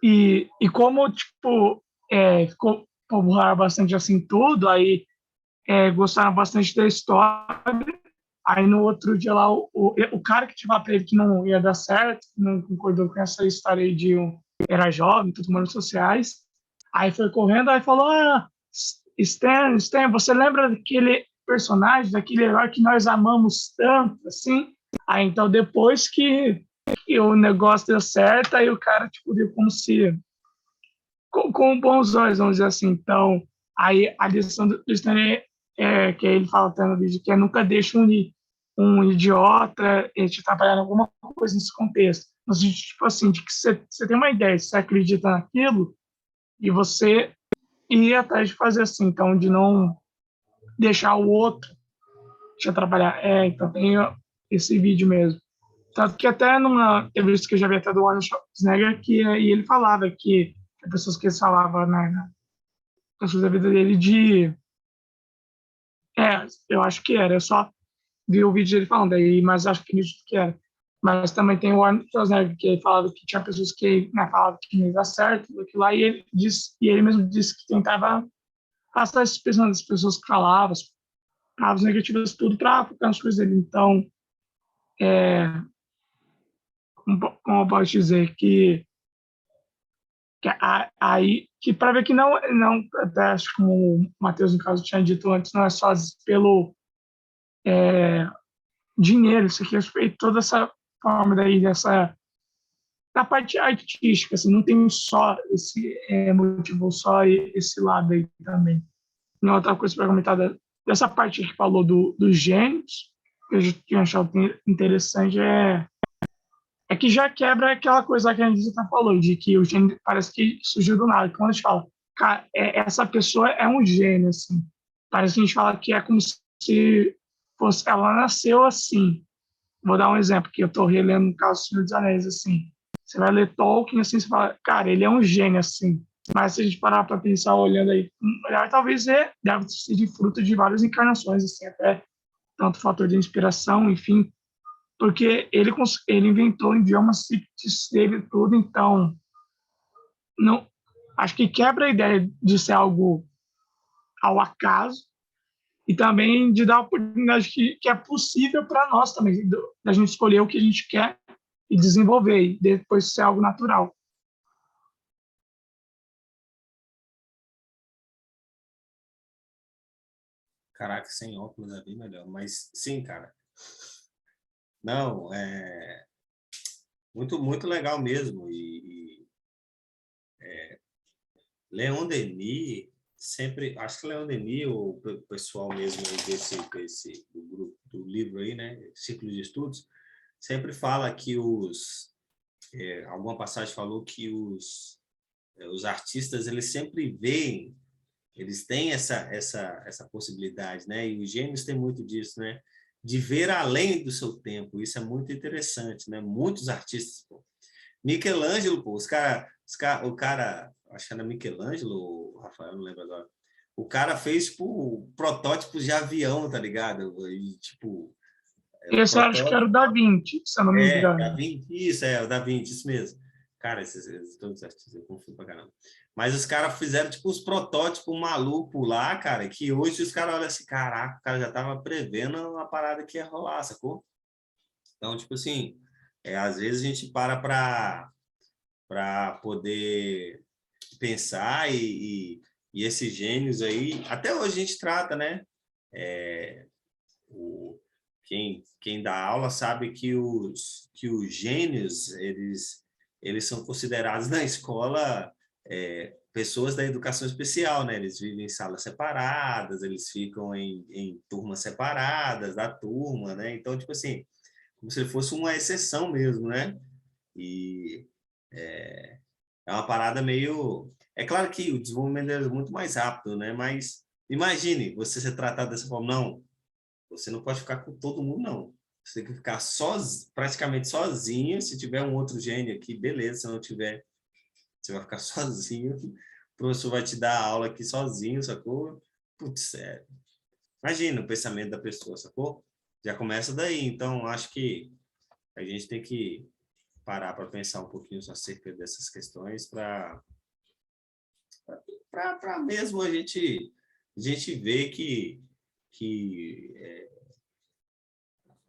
e como, tipo, ficou popular bastante assim tudo, aí gostaram bastante da história, aí no outro dia lá, o cara que tinha falado pra ele que não ia dar certo, não concordou com essa história aí de era jovem, tudo nas sociais, aí foi correndo, aí falou, Stan, você lembra daquele personagem, daquele herói que nós amamos tanto, assim? Aí então depois que o negócio deu certo, aí o cara, tipo, deu como se com bons olhos, vamos dizer assim. Então, aí a lição do Stanley que ele fala até no vídeo, que é nunca deixe um idiota te trabalhar em alguma coisa nesse contexto. No sentido, tipo assim, de que você tem uma ideia, você acredita naquilo, e você ir atrás de fazer assim. Então, de não deixar o outro te atrapalhar. Então tem esse vídeo mesmo. Tanto que até numa entrevista que eu já vi até do Arnold Schwarzenegger, e ele falava que as pessoas que ele falava da vida dele eu acho que era, eu só vi o vídeo dele falando aí, mas acho que nisso que era. Mas também tem o Arnold Schwarzenegger, que ele falava que tinha pessoas que falavam que não ia dar certo, aquilo lá, e ele mesmo disse que tentava passar essas pessoas que falavam, as palavras negativas, tudo para focar nas coisas dele. Então, como eu posso dizer, aí que para ver que não até acho que como o Matheus no caso tinha dito antes, não é só pelo dinheiro, isso aqui é toda essa forma daí dessa da parte artística, assim, não tem só esse motivo, só esse lado aí também. E outra coisa para comentar dessa parte que falou dos gênios, que eu tinha achado interessante é que já quebra aquela coisa que a gente já falou, de que o gênio parece que surgiu do nada. Quando a gente fala, cara, essa pessoa é um gênio, assim. Parece que a gente fala que é como se fosse, ela nasceu assim. Vou dar um exemplo, que eu estou relendo no caso do Senhor dos Anéis, assim. Você vai ler Tolkien, assim, você fala, cara, ele é um gênio, assim. Mas se a gente parar para pensar, olhando aí, talvez deve ser de fruto de várias encarnações, assim, até tanto fator de inspiração, enfim, porque ele inventou o idioma fictício dele tudo, então não acho que quebra a ideia de ser algo ao acaso e também de dar a oportunidade que é possível para nós também, da gente escolher o que a gente quer e desenvolver, e depois ser algo natural. Caraca, sem óculos é bem melhor. Mas sim, cara. Não, muito, muito legal mesmo. Leon Denis, sempre, acho que Leon Denis, o pessoal mesmo do grupo, do livro aí, né, Círculo de Estudos, sempre fala que alguma passagem falou que os artistas, eles sempre veem, eles têm essa possibilidade, né, e os gênios têm muito disso, né, de ver além do seu tempo. Isso é muito interessante, né, muitos artistas, pô. Michelangelo, pô, o cara, acho que era Michelangelo, Rafael, não lembro agora. O cara fez, tipo, protótipos de avião, tá ligado? E, tipo, o Esse eu acho que era o Da Vinci, se eu não me Da engano. Vinci, o Da Vinci, isso mesmo. Cara, esses todos artistas, eu confio pra caramba. Mas os caras fizeram, tipo, os protótipos malucos lá, cara, que hoje os caras olham assim, caraca, o cara já tava prevendo uma parada que ia rolar, sacou? Então, tipo assim, às vezes a gente para poder pensar e esses gênios aí, até hoje a gente trata, né? É, quem dá aula sabe que os gênios, eles são considerados na escola pessoas da educação especial, né? Eles vivem em salas separadas, eles ficam em turmas separadas da turma, né? Então, tipo assim, como se fosse uma exceção mesmo, né? E é uma parada É claro que o desenvolvimento é muito mais rápido, né? Mas imagine você ser tratado dessa forma. Não, você não pode ficar com todo mundo, não. Você tem que ficar praticamente sozinho. Se tiver um outro gênio aqui, beleza. Se não tiver, você vai ficar sozinho. O professor vai te dar aula aqui sozinho, sacou? Putz, sério. Imagina o pensamento da pessoa, sacou? Já começa daí. Então, acho que a gente tem que parar para pensar um pouquinho acerca dessas questões para mesmo a gente ver que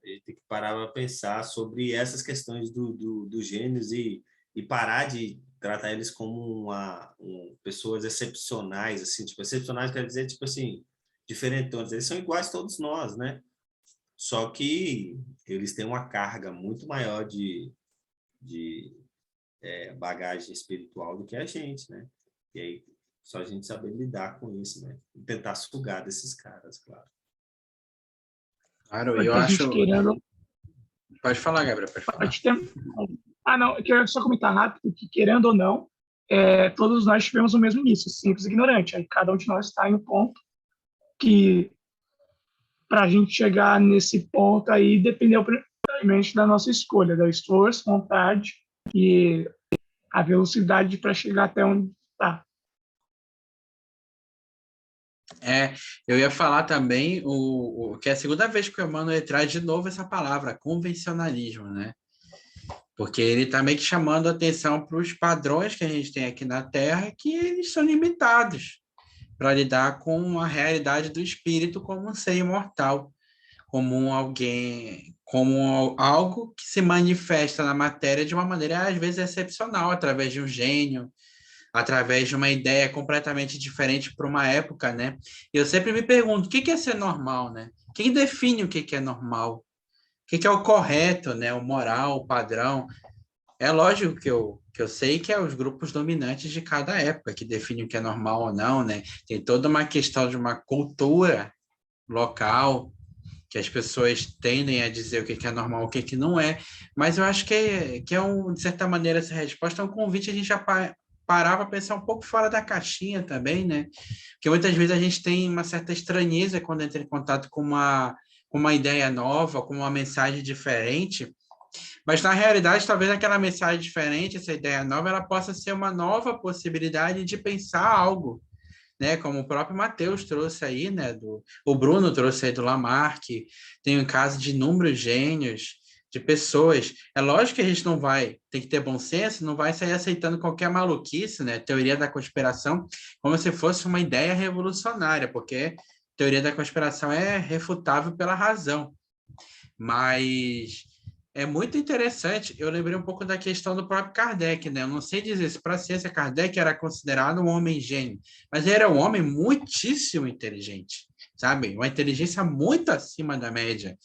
a gente tem que parar para pensar sobre essas questões dos gênios e parar de tratar eles como pessoas excepcionais, assim, tipo, excepcionais quer dizer, tipo assim, diferentões, eles são iguais a todos nós, né? Só que eles têm uma carga muito maior de bagagem espiritual do que a gente, né? E aí, só a gente saber lidar com isso, né? E tentar sugar desses caras, claro. Claro, eu Porque a gente acho... querendo... Pode falar, Gabriel, pode falar. Pode ter... não, eu quero só comentar rápido que, querendo ou não, todos nós tivemos o mesmo início, simples e ignorante. Aí cada um de nós está em um ponto que, para a gente chegar nesse ponto aí, dependeu primeiramente da nossa escolha, do esforço, vontade e a velocidade para chegar até onde está. Eu ia falar também que é a segunda vez que o Emmanuel traz de novo essa palavra, convencionalismo, né? Porque ele está meio que chamando a atenção para os padrões que a gente tem aqui na Terra, que eles são limitados para lidar com a realidade do espírito como um ser imortal, como algo que se manifesta na matéria de uma maneira, às vezes, excepcional, através de um gênio, através de uma ideia completamente diferente para uma época, né? E eu sempre me pergunto, o que é ser normal, né? Quem define o que é normal? O que é o correto, né? O moral, o padrão? É lógico que eu sei que é os grupos dominantes de cada época que definem o que é normal ou não, né? Tem toda uma questão de uma cultura local, que as pessoas tendem a dizer o que é normal, o que não é, mas eu acho que de certa maneira, essa resposta é um convite a gente a parar para pensar um pouco fora da caixinha também, né? Porque muitas vezes a gente tem uma certa estranheza quando entra em contato com uma ideia nova, com uma mensagem diferente, mas na realidade, talvez aquela mensagem diferente, essa ideia nova, ela possa ser uma nova possibilidade de pensar algo, né? Como o próprio Matheus trouxe aí, né? O Bruno trouxe aí do Lamarck, tem um caso de inúmeros gênios, de pessoas. É lógico que a gente tem que ter bom senso, não vai sair aceitando qualquer maluquice, né? Teoria da conspiração, como se fosse uma ideia revolucionária, porque teoria da conspiração é refutável pela razão. Mas é muito interessante. Eu lembrei um pouco da questão do próprio Kardec, né? Eu não sei dizer se para a ciência Kardec era considerado um homem gênio, mas ele era um homem muitíssimo inteligente, sabe? Uma inteligência muito acima da média.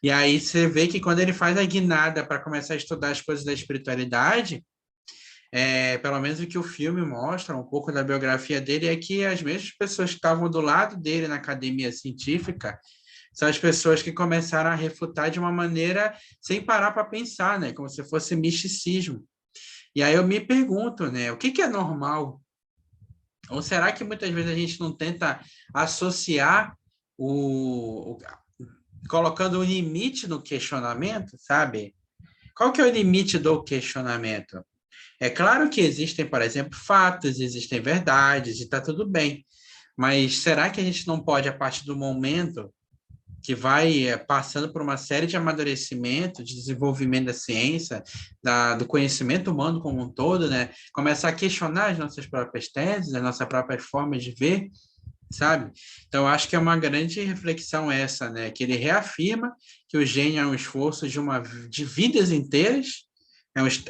E aí você vê que quando ele faz a guinada para começar a estudar as coisas da espiritualidade, pelo menos o que o filme mostra, um pouco da biografia dele, é que as mesmas pessoas que estavam do lado dele na academia científica são as pessoas que começaram a refutar de uma maneira sem parar para pensar, né? Como se fosse misticismo. E aí eu me pergunto, né? O que é normal? Ou será que muitas vezes a gente não tenta associar colocando um limite no questionamento, sabe? Qual que é o limite do questionamento? É claro que existem, por exemplo, fatos, existem verdades e está tudo bem. Mas será que a gente não pode, a partir do momento que vai passando por uma série de amadurecimento, de desenvolvimento da ciência, do conhecimento humano como um todo, né? Começar a questionar as nossas próprias teses, as nossas próprias formas de ver, sabe? Então, acho que é uma grande reflexão essa, né? Que ele reafirma que o gênio é um esforço de vidas inteiras,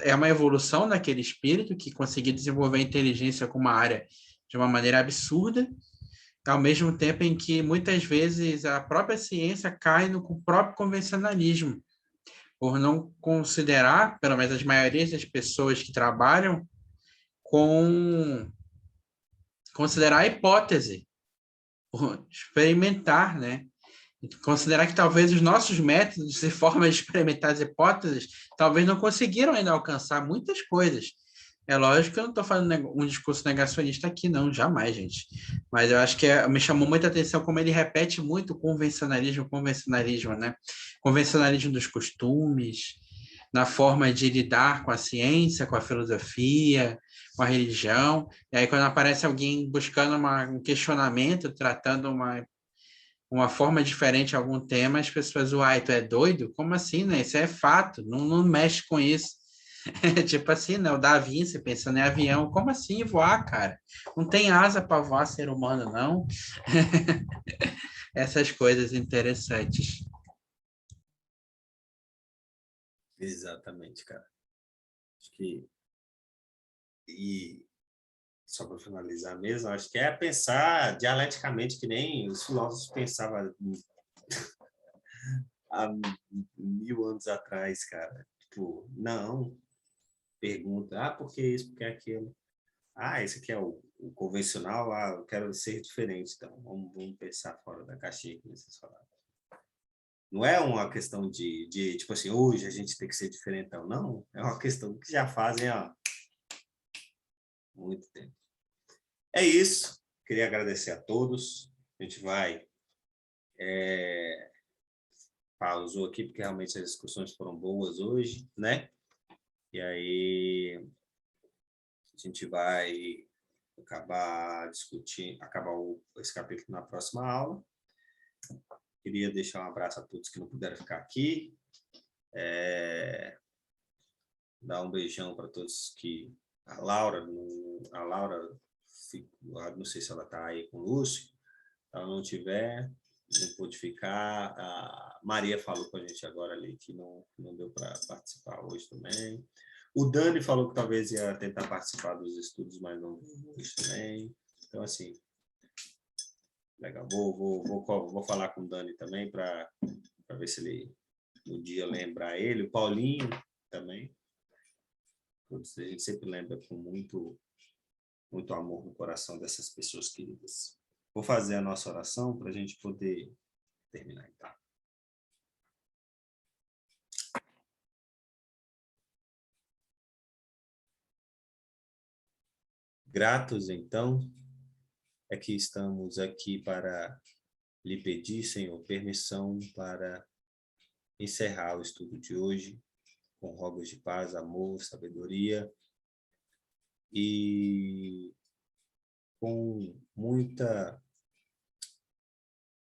é uma evolução daquele espírito que conseguiu desenvolver a inteligência com uma área de uma maneira absurda, ao mesmo tempo em que muitas vezes a própria ciência cai no próprio convencionalismo, por não considerar, pelo menos as maiorias das pessoas que trabalham, considerar a hipótese, experimentar, né? Considerar que talvez os nossos métodos e formas de experimentar as hipóteses talvez não conseguiram ainda alcançar muitas coisas. É lógico que eu não estou fazendo um discurso negacionista aqui, não, jamais, gente. Mas eu acho que me chamou muita atenção como ele repete muito o convencionalismo, né? Convencionalismo dos costumes, na forma de lidar com a ciência, com a filosofia, com a religião. E aí, quando aparece alguém buscando um questionamento, tratando uma forma diferente a algum tema, as pessoas, uai, tu é doido? Como assim, né? Isso é fato, não mexe com isso. Tipo assim, né? O Da Vinci pensando em avião, como assim voar, cara? Não tem asa para voar ser humano, não? Essas coisas interessantes. Exatamente, cara. Acho que, e só para finalizar mesmo, acho que é pensar dialeticamente que nem os filósofos pensavam há 1000 anos atrás, cara. Tipo, não, pergunta, por que isso, por que aquilo? Esse aqui é o convencional, eu quero ser diferente, então vamos pensar fora da caixinha que vocês falaram. Não é uma questão de tipo assim, hoje a gente tem que ser diferentão, não. É uma questão que já fazem há muito tempo. É isso. Queria agradecer a todos. A gente vai pausou aqui, porque realmente as discussões foram boas hoje, né? E aí a gente vai acabar esse capítulo na próxima aula. Queria deixar um abraço a todos que não puderam ficar aqui. Dar um beijão para todos que... A Laura, não sei se ela está aí com o Lúcio. Se ela não tiver, não pôde ficar. A Maria falou com a gente agora ali que não deu para participar hoje também. O Dani falou que talvez ia tentar participar dos estudos, mas não hoje também. Então, assim, legal. Vou falar com o Dani também para ver se ele, no dia, lembrar ele. O Paulinho também. A gente sempre lembra com muito amor no coração dessas pessoas queridas. Vou fazer a nossa oração para a gente poder terminar, então. Gratos, então, é que estamos aqui para lhe pedir, Senhor, permissão para encerrar o estudo de hoje com rogas de paz, amor, sabedoria e com muita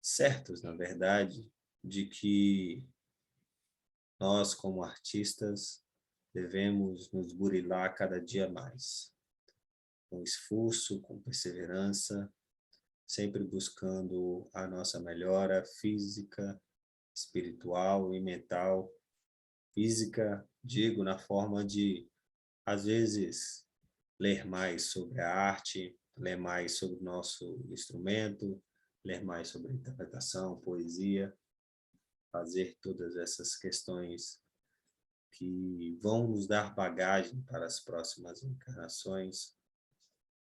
certos, na verdade, de que nós, como artistas, devemos nos burilar cada dia mais, com esforço, com perseverança, sempre buscando a nossa melhora física, espiritual e mental. Física, digo, na forma de, às vezes, ler mais sobre a arte, ler mais sobre o nosso instrumento, ler mais sobre interpretação, poesia, fazer todas essas questões que vão nos dar bagagem para as próximas encarnações,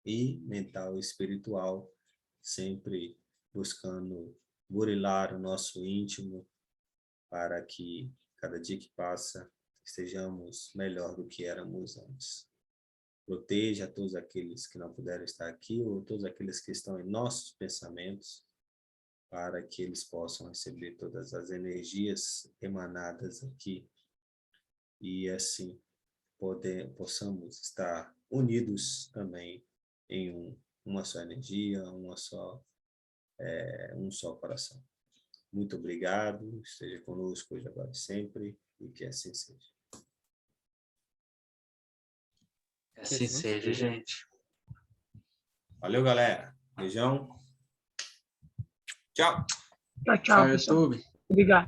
e mental e espiritual, sempre buscando burilar o nosso íntimo para que cada dia que passa estejamos melhor do que éramos antes. Proteja todos aqueles que não puderam estar aqui ou todos aqueles que estão em nossos pensamentos, para que eles possam receber todas as energias emanadas aqui e assim possamos estar unidos também em uma só energia, um só coração. Muito obrigado, esteja conosco hoje, agora e sempre, e que assim seja. Assim seja, gente. Valeu, galera. Beijão. Tchau. Tchau, Tchau, pessoal. YouTube. Obrigado.